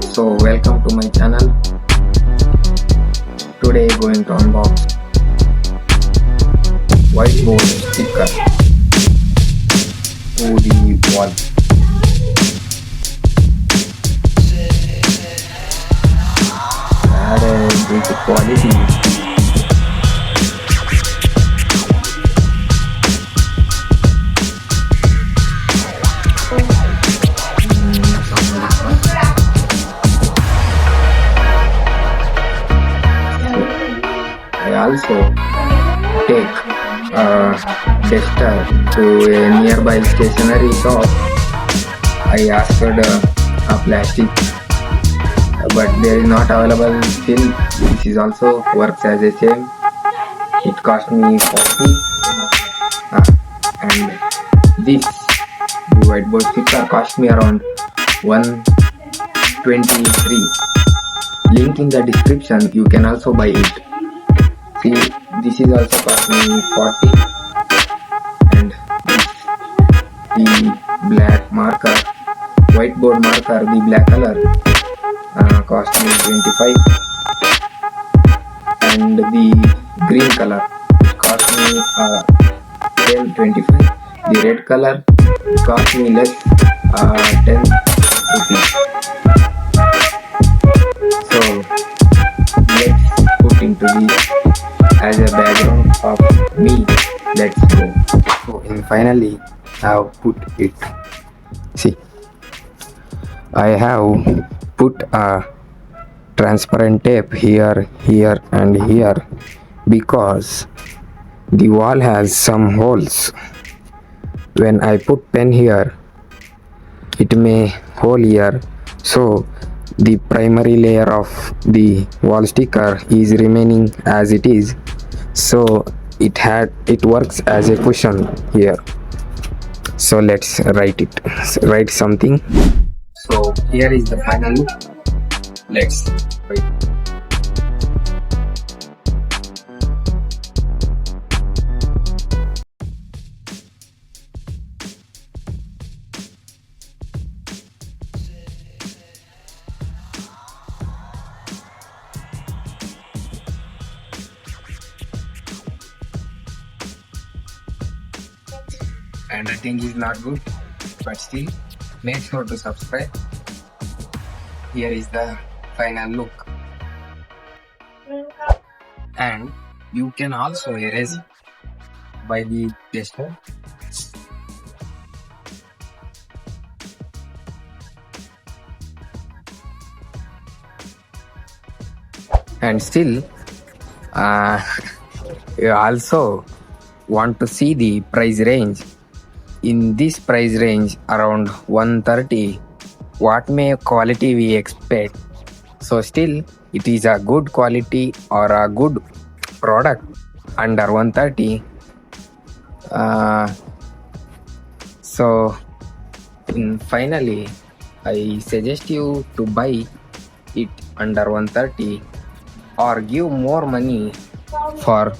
So welcome to my channel. Today going to unbox whiteboard sticker to the wall. Had a good quality. I also take a duster to a nearby stationery shop. I asked a plastic, but there is not available still. This is also works as a same. It cost me 40, and this the whiteboard sticker cost me around 123. Link in the description. You can also buy it. See, this is also cost me 40, and the black marker, whiteboard marker, the black color cost me 25, and the green color cost me 10-25. The red color cost me less, 10 rupees. So let's put into this as a background of me. Let's go. So and finally I have put it. See, I have put a transparent tape here, and here, because the wall has some holes. When I put pen here, it may hole here, so the primary layer of the wall sticker is remaining as it is, so it works as a cushion here. So let's write something. So here is the final look. Let's write. And the thing is not good, but still make sure to subscribe. Here is the final look, and you can also erase it by the tester. And still you also want to see the price range. In this price range around 130, what may quality we expect? So still it is a good quality or a good product under 130. So finally I suggest you to buy it under 130 or give more money for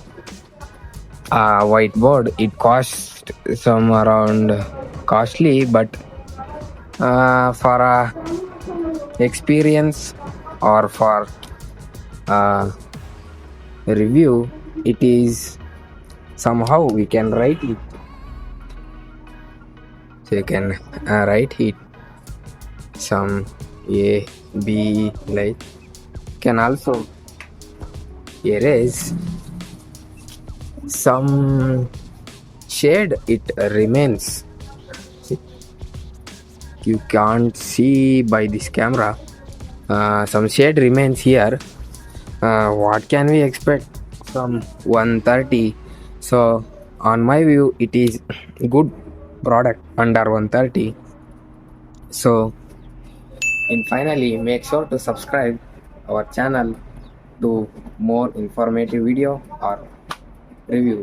a whiteboard. It costs some around costly, but for a experience or for review, it is somehow we can write it. So you can write it some A, B, like. Can also erase some shade. It remains. You can't see by this camera. Some shade remains here. What can we expect from 130? So on my view, it is good product under 130. So and finally, make sure to subscribe our channel to more informative video or reviews.